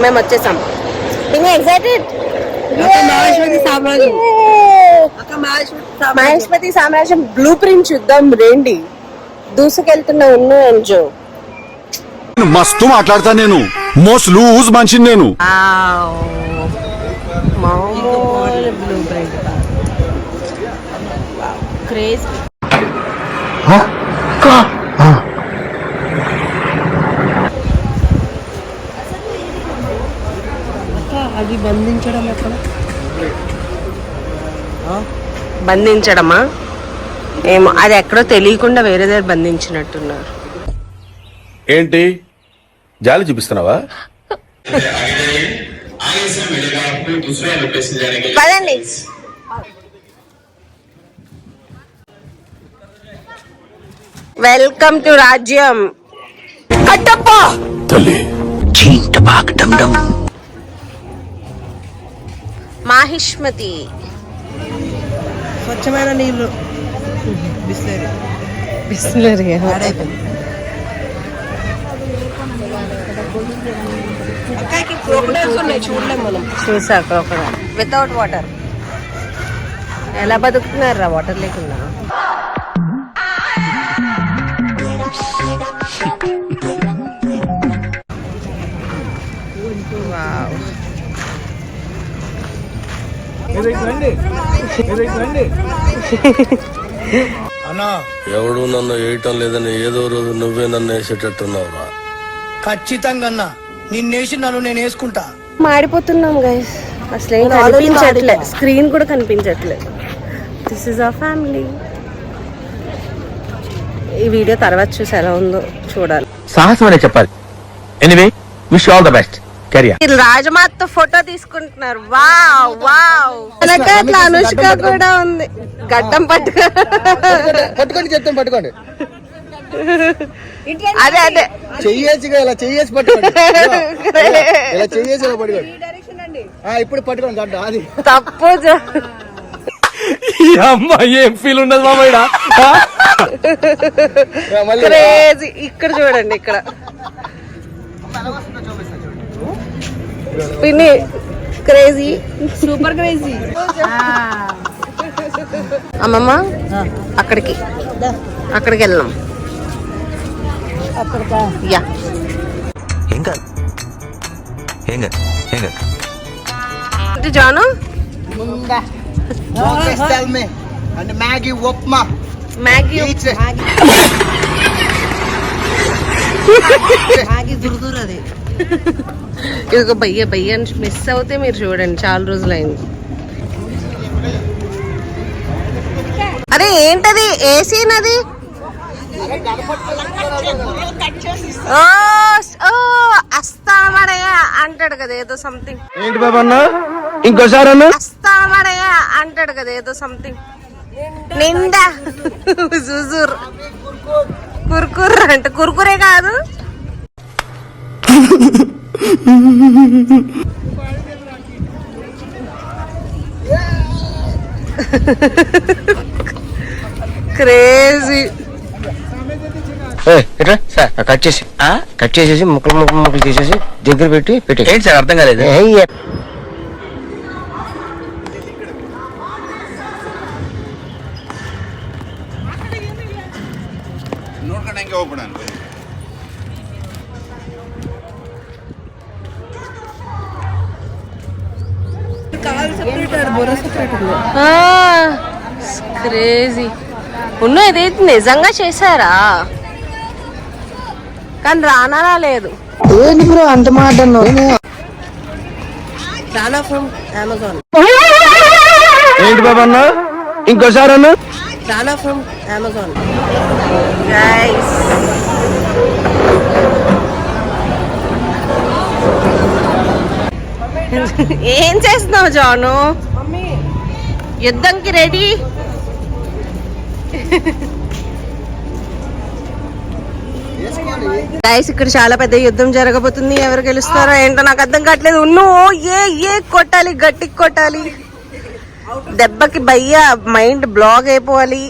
మేము వచ్చేసాం. ఎక్సైటెడ్. మహేష్మతి సామ్రాజ్యం బ్లూ ప్రింట్ చూద్దాం రండి. దూసుకెళ్తున్న ఉన్ను ఎంజో. మస్తు మాట్లాడతా నేను, మోస్ట్ లూజ్ మనిషిని నేను. Blue print craze. అది బంధించడం ఎక్కడ? బంధించడమా ఏమో, అది ఎక్కడో తెలియకుండా వేరే దగ్గర బంధించినట్టున్నారు. ఏంటి జాలి చూపిస్తున్నావా? పదండి. వెల్కమ్ టు రాజ్యం. కట్టప్ప తల్లి మాహిష్మతి. స్వచ్ఛమైన నీళ్లు, బిస్లరీ. క్రోకడైల్స్ ఉన్నాయి, చూడలేము మనం. చూసా క్రోకడైల్ వితౌట్ వాటర్. ఎలా బతుకుతున్నారా వాటర్ లేకుండా? అన్నా, ఎవడు నన్ను వేయటం లేదని ఏదో రోజు నువ్వే నన్ను వేసేటట్టున్నావురా. ఖచ్చితంగా అన్నా, నిన్నేసి నన్ను నేను వేసుకుంటా. మాడిపోతున్నాం గైస్, అసలు ఏం కనిపించట్లే, స్క్రీన్ కూడా కనిపించట్లే. This is our family. ఈ వీడియో తర్వాత చూసి ఎలా ఉందో చూడాలి. సాహసం అనే చెప్పాలి. Anyway, wish all the best. రాజమాత ఫోటో తీసుకుంటున్నారు. Wow wow. వెనకాల అనుష్క కూడా ఉంది. గడ్డం పట్టుకోండి, చెప్తాం పట్టుకోండి. అదే అదే చెయ్యేసి ఇలా చెయ్యేసి పట్టుకోండి, ఇలా చెయ్యేసి ఇలా పట్టుకోండి. ఇప్పుడు పట్టుకోండి గడ్డ. అది తప్పు. అమ్మాయి ఏం ఫీల్ ఉండదు మామయ్య. క్రేజీ. ఇక్కడ చూడండి, ఇక్కడ పిన్ని క్రేజీ, సూపర్ క్రేజీ. అమ్మమ్మ అక్కడికి వెళ్దాం. Yeah Janu. Maggi upma, Maggi దురదురది. ఇది బయ్య మిస్ అవుతే మీరు చూడండి, చాలా రోజులైంది. అరే ఏంటది ఏసీ నది? అస్తామడయ అంటాడు కదా ఏదో సంథింగ్. ఏంటి బాబా అన్న, ఇంకోసారి అన్న. అస్తామడయ అంటాడు కదా ఏదో సంథింగ్. నిండా జుజుర్ కుర్కుర్ అంటే కుర్కురే కాదు. క్రేజీ. కట్ చేసేసి ముక్కలు తీసేసి దగ్గర పెట్టి ఏంటి సార్ అర్థం కాలేదు. క్రేజీ. ఉన్న ఇదైతే నిజంగా చేశారా? కానీ రానా లేదు. ఏంటి బ్రో అంత మాట? రానా ఫ్రమ్ అమెజాన్. ఏంటి బాబా అన్న, ఇంకోసారి అన్న. రానా ఫ్రమ్ అమెజాన్. గైస్ ఏం చేస్తున్నావు జాను? యుద్ధంకి రెడీ. గైస్ ఇక్కడ చాలా పెద్ద యుద్ధం జరగబోతుంది. ఎవరు గెలుస్తారో ఏంటో నాకు అర్థం కావట్లేదు. ఏ కొట్టాలి, గట్టికి కొట్టాలి. దెబ్బకి భయ్య మైండ్ బ్లాక్ అయిపోవాలి.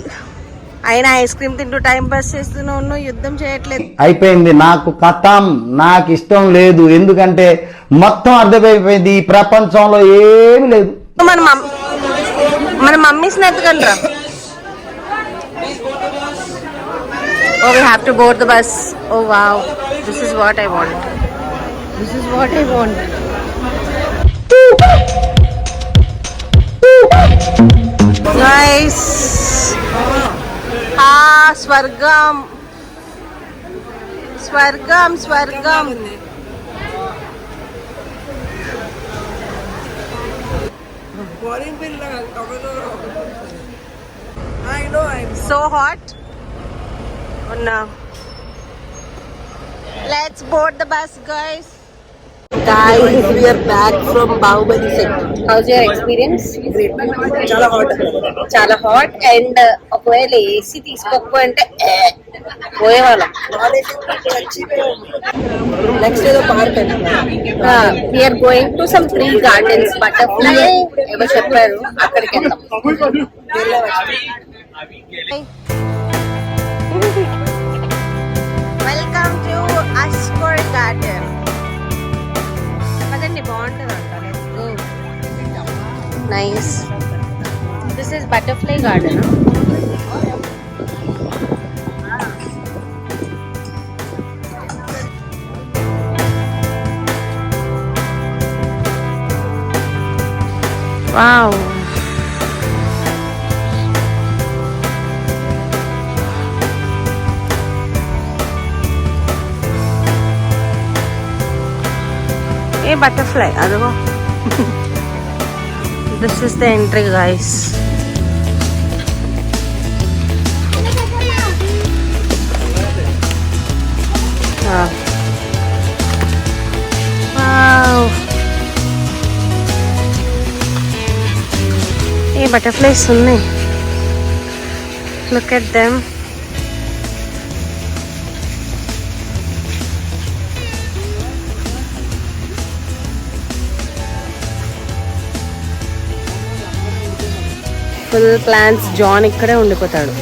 అయినా ఐస్ క్రీమ్ తింటూ టైం పాస్ చేస్తూనే ఉన్నావు, యుద్ధం చేయట్లేదు. అయిపోయింది, నాకు కథం, నాకు ఇష్టం లేదు. ఎందుకంటే మొత్తం అర్థమైపోయింది, ఈ ప్రపంచంలో ఏమి లేదు. మన మమ్మీస్ని ఎత్తుకండి రా. Oh, we have to board the bus. Oh wow, this is what I want. This is what I want. Guys, స్వర్గం స్వర్గం స్వర్గం. So hot. Oh no. Let's board the bus, guys. Guys, we are back from Bahubali set. How's your experience? చాలా hot. చాలా hot. And ఒకవేళ AC తీసుకోకపోతే పోయేవాళ్ళం. Next ఏదో park we're going to some tree gardens, butterfly ఏవో చెప్పారు, అక్కడికి వెళ్దాం. వెల్కమ్ టు అస్కోర్ గార్డెన్. అదండి బాగుంటుంది అంట. Let's go. Nice. This is butterfly garden. Wow. Hey, butterfly. Adigo. This is the entry, guys. Wow. Wow. Hey, butterflies ఉన్నాయి. Look at them. Full plants. John ఇక్కడే ఉండిపోతాడు.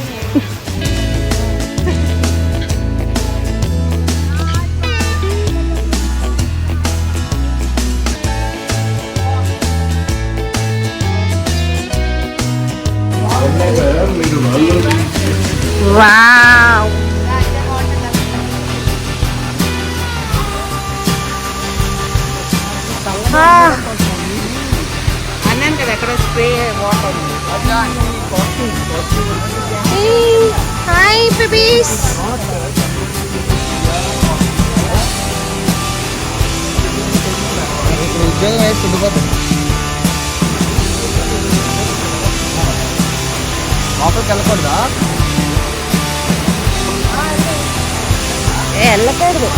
వావ్. అన్నాను కదా ఎక్కడ స్ప్రే వాటర్. Hi babies. ఉద్యోగం వేసి ఉండిపోతుంది. లోపలికి వెళ్ళకూడదా? వెళ్ళకూడదు.